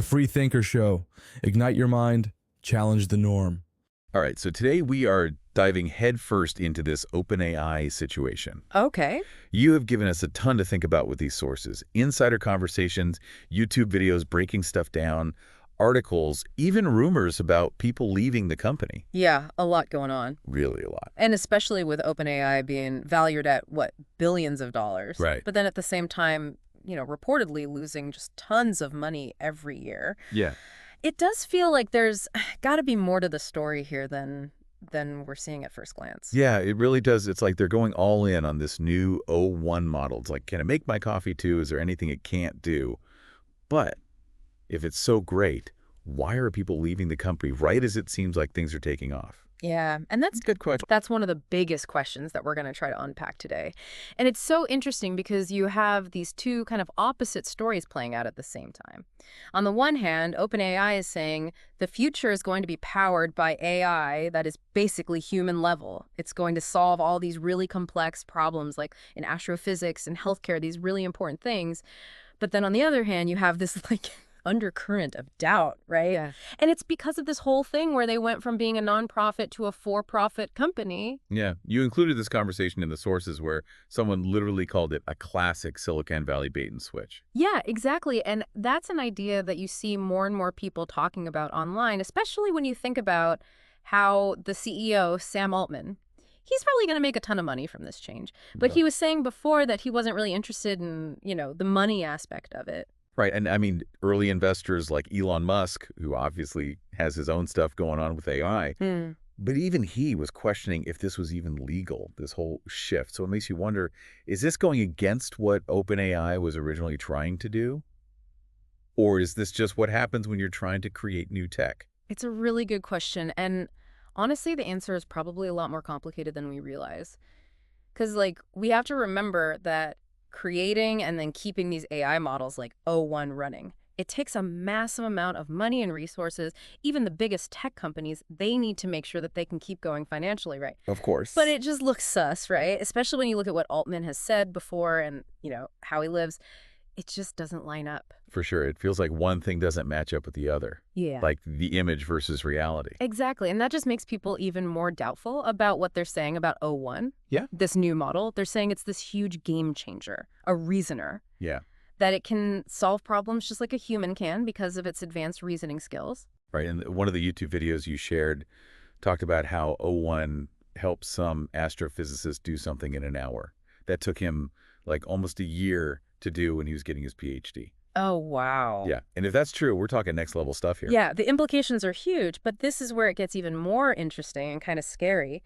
The Free Thinker Show. Ignite your mind, challenge the norm. All right, so today we are diving headfirst into this OpenAI situation. Okay. You have given us a ton to think about with these sources. Insider conversations, YouTube videos breaking stuff down, articles, even rumors about people leaving the company. Yeah, a lot going on. Really a lot. And especially with OpenAI being valued at, what, billions of dollars. Right. But then at the same time, reportedly losing just tons of money every year. Yeah. It does feel like there's got to be more to the story here than we're seeing at first glance. Yeah, it really does. It's like they're going all in on this new O1 model. It's like, can it make my coffee too? Is there anything it can't do? But if it's so great, why are people leaving the company right as it seems like things are taking off? Yeah, and that's Good question. That's one of the biggest questions that we're going to try to unpack today. And it's so interesting because you have these two kind of opposite stories playing out at the same time. On the one hand, OpenAI is saying the future is going to be powered by AI that is basically human level. It's going to solve all these really complex problems like in astrophysics and healthcare, these really important things. But then on the other hand, you have this undercurrent of doubt, right? Yeah. And it's because of this whole thing where they went from being a nonprofit to a for-profit company. Yeah, you included this conversation in the sources where someone literally called it a classic Silicon Valley bait and switch. Yeah, exactly. And that's an idea that you see more and more people talking about online, especially when you think about how the CEO, Sam Altman, he's probably going to make a ton of money from this change. But he was saying before that he wasn't really interested in, the money aspect of it. Right, and I mean, early investors like Elon Musk, who obviously has his own stuff going on with AI, but even he was questioning if this was even legal, this whole shift. So it makes you wonder, is this going against what OpenAI was originally trying to do? Or is this just what happens when you're trying to create new tech? It's a really good question. And honestly, the answer is probably a lot more complicated than we realize. Because, we have to remember that creating and then keeping these AI models like O1 running, it takes a massive amount of money and resources. Even the biggest tech companies, they need to make sure that they can keep going financially, right? Of course. But it just looks sus, right? Especially when you look at what Altman has said before and, how he lives. It just doesn't line up. For sure. It feels like one thing doesn't match up with the other. Yeah. Like the image versus reality. Exactly. And that just makes people even more doubtful about what they're saying about O1. Yeah. This new model. They're saying it's this huge game changer, a reasoner. Yeah. That it can solve problems just like a human can because of its advanced reasoning skills. Right. And one of the YouTube videos you shared talked about how O1 helped some astrophysicist do something in an hour. That took him almost a year to do when he was getting his PhD. Oh, wow. Yeah. And if that's true, we're talking next level stuff here. Yeah, the implications are huge, but this is where it gets even more interesting and kind of scary.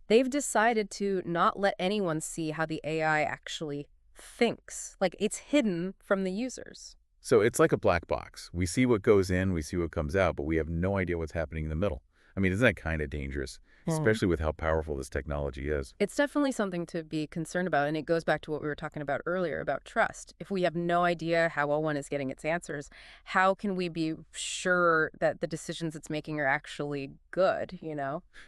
They've decided to not let anyone see how the AI actually thinks. It's hidden from the users. So it's like a black box. We see what goes in, we see what comes out, but we have no idea what's happening in the middle. I mean, isn't that kind of dangerous? Especially with how powerful this technology is. It's definitely something to be concerned about, and it goes back to what we were talking about earlier about trust. If we have no idea how O1 is getting its answers, how can we be sure that the decisions it's making are actually good,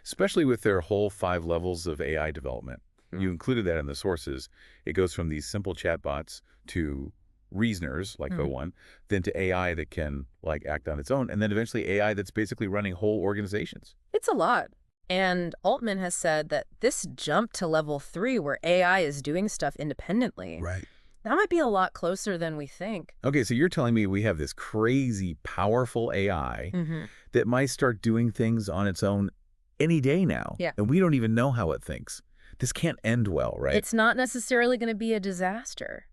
Especially with their whole 5 levels of AI development. You included that in the sources. It goes from these simple chatbots to reasoners like O1, then to AI that can act on its own, and then eventually AI that's basically running whole organizations. It's a lot. And Altman has said that this jump to level 3 where AI is doing stuff independently, Right. that might be a lot closer than we think. Okay, so you're telling me we have this crazy, powerful AI that might start doing things on its own any day now. Yeah. And we don't even know how it thinks. This can't end well, right? It's not necessarily going to be a disaster,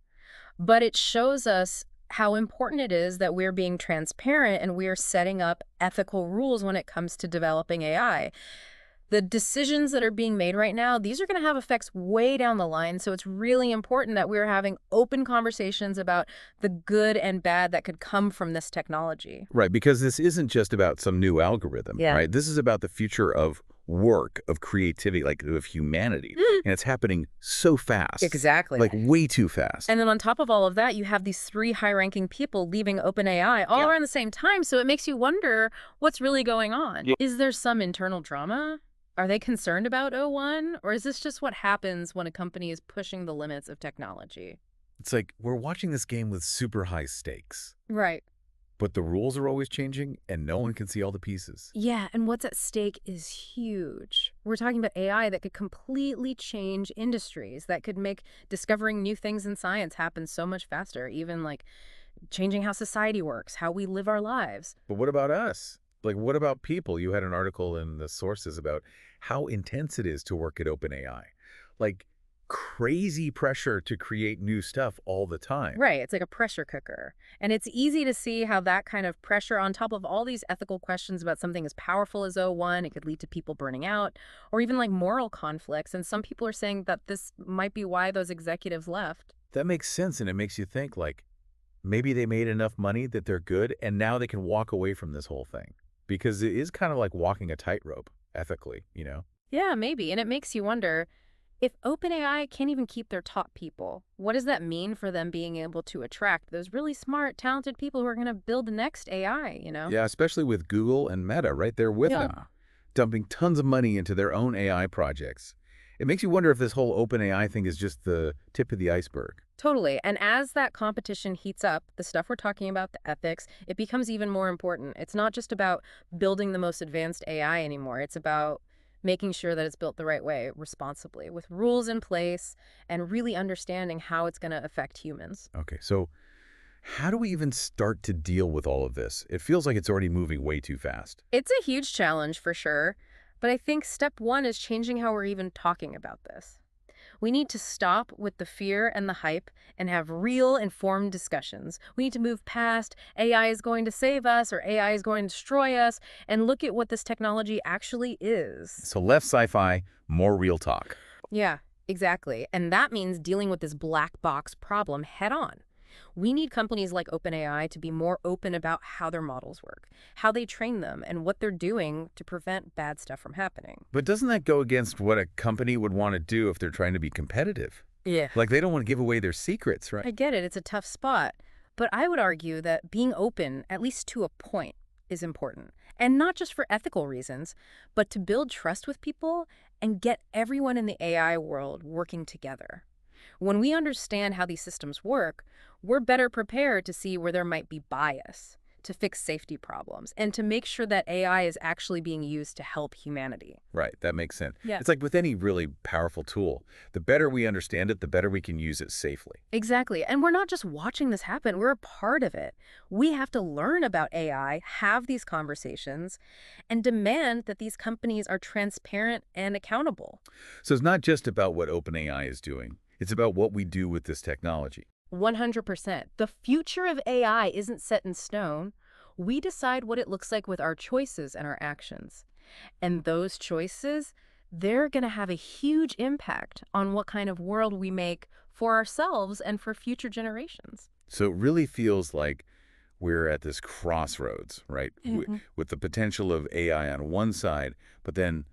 but it shows us how important it is that we're being transparent and we're setting up ethical rules when it comes to developing AI. The decisions that are being made right now, these are going to have effects way down the line. So it's really important that we're having open conversations about the good and bad that could come from this technology. Right, because this isn't just about some new algorithm, right? This is about the future of work, of creativity, of humanity. And it's happening so fast. Exactly. Way too fast. And then on top of all of that, you have these 3 high-ranking people leaving OpenAI all around the same time. So it makes you wonder what's really going on. Yeah. Is there some internal drama? Are they concerned about O1? Or is this just what happens when a company is pushing the limits of technology? It's like we're watching this game with super high stakes. Right. But the rules are always changing, and no one can see all the pieces. Yeah, and what's at stake is huge. We're talking about AI that could completely change industries, that could make discovering new things in science happen so much faster, even like changing how society works, how we live our lives. But what about us? Like, what about people? You had an article in the sources about how intense it is to work at OpenAI. Like, crazy pressure to create new stuff all the time. Right, it's like a pressure cooker. And it's easy to see how that kind of pressure on top of all these ethical questions about something as powerful as O1, it could lead to people burning out, or even like moral conflicts. And some people are saying that this might be why those executives left. That makes sense, and it makes you think, like, maybe they made enough money that they're good, and now they can walk away from this whole thing. Because it is kind of like walking a tightrope, ethically, you know? Yeah, maybe. And it makes you wonder, if OpenAI can't even keep their top people, what does that mean for them being able to attract those really smart, talented people who are going to build the next AI, you know? Yeah, especially with Google and Meta right there with Yeah. them, dumping tons of money into their own AI projects. It makes you wonder if this whole OpenAI thing is just the tip of the iceberg. Totally. And as that competition heats up, the stuff we're talking about, the ethics, it becomes even more important. It's not just about building the most advanced AI anymore. It's about making sure that it's built the right way, responsibly, with rules in place and really understanding how it's going to affect humans. Okay, so how do we even start to deal with all of this? It feels like it's already moving way too fast. It's a huge challenge for sure, but I think step one is changing how we're even talking about this. We need to stop with the fear and the hype and have real informed discussions. We need to move past AI is going to save us or AI is going to destroy us and look at what this technology actually is. So less sci-fi, more real talk. Yeah, exactly. And that means dealing with this black box problem head on. We need companies like OpenAI to be more open about how their models work, how they train them, and what they're doing to prevent bad stuff from happening. But doesn't that go against what a company would want to do if they're trying to be competitive? Yeah. Like, they don't want to give away their secrets, right? I get it. It's a tough spot. But I would argue that being open, at least to a point, is important. And not just for ethical reasons, but to build trust with people and get everyone in the AI world working together. When we understand how these systems work, we're better prepared to see where there might be bias, to fix safety problems, and to make sure that AI is actually being used to help humanity. Right, that makes sense. Yeah. It's like with any really powerful tool, the better we understand it, the better we can use it safely. Exactly. And we're not just watching this happen, we're a part of it. We have to learn about AI, have these conversations, and demand that these companies are transparent and accountable. So it's not just about what OpenAI is doing. It's about what we do with this technology. 100%. The future of AI isn't set in stone. We decide what it looks like with our choices and our actions. And those choices, they're going to have a huge impact on what kind of world we make for ourselves and for future generations. So it really feels like we're at this crossroads, right? With the potential of AI on one side, but then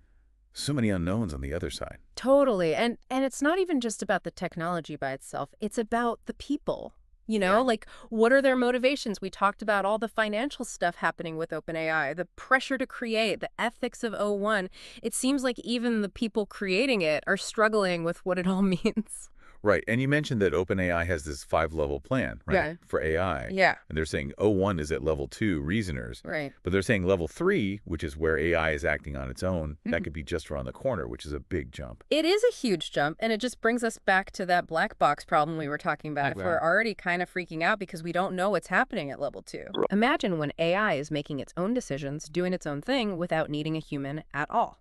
so many unknowns on the other side. Totally. And it's not even just about the technology by itself. It's about the people. You know, like, what are their motivations? We talked about all the financial stuff happening with OpenAI, the pressure to create, the ethics of O1. It seems like even the people creating it are struggling with what it all means. Right. And you mentioned that OpenAI has this 5-level plan, right? Yeah. For AI. Yeah. And they're saying O1 is at level 2, reasoners. Right. But they're saying level 3, which is where AI is acting on its own, that could be just around the corner, which is a big jump. It is a huge jump, and it just brings us back to that black box problem we were talking about. If we're already kind of freaking out because we don't know what's happening at level 2. Imagine when AI is making its own decisions, doing its own thing without needing a human at all.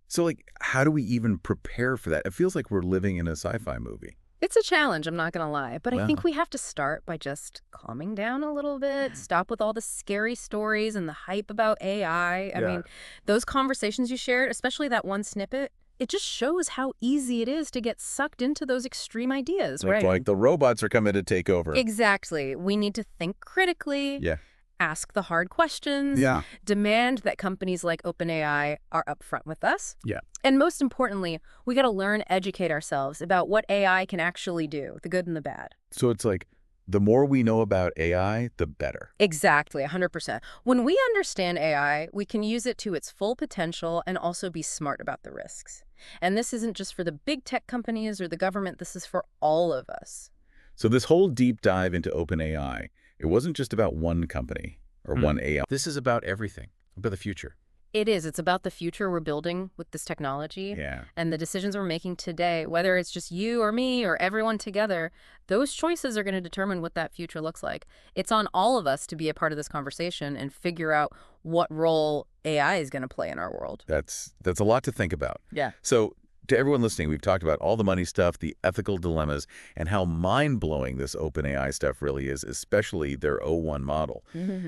So, like, how do we even prepare for that? It feels like we're living in a sci-fi movie. It's a challenge, I'm not going to lie, but I Wow. think we have to start by just calming down a little bit, stop with all the scary stories and the hype about AI. I mean, those conversations you shared, especially that one snippet, it just shows how easy it is to get sucked into those extreme ideas, right? Like the robots are coming to take over. Exactly. We need to think critically. Yeah. Ask the hard questions, demand that companies like OpenAI are upfront with us. Yeah. And most importantly, we got to learn, educate ourselves about what AI can actually do, the good and the bad. So it's like the more we know about AI, the better. Exactly, 100%. When we understand AI, we can use it to its full potential and also be smart about the risks. And this isn't just for the big tech companies or the government, this is for all of us. So this whole deep dive into OpenAI It wasn't just about one company or one AI. This is about everything, about the future. It is. It's about the future we're building with this technology. Yeah. And the decisions we're making today, whether it's just you or me or everyone together, those choices are going to determine what that future looks like. It's on all of us to be a part of this conversation and figure out what role AI is going to play in our world. That's a lot to think about. Yeah. So to everyone listening, we've talked about all the money stuff, the ethical dilemmas, and how mind-blowing this OpenAI stuff really is, especially their O1 model.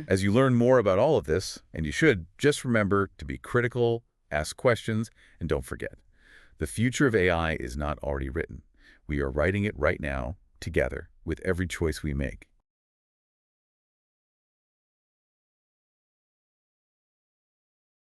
As you learn more about all of this, and you should, just remember to be critical, ask questions, and don't forget, the future of AI is not already written. We are writing it right now, together, with every choice we make.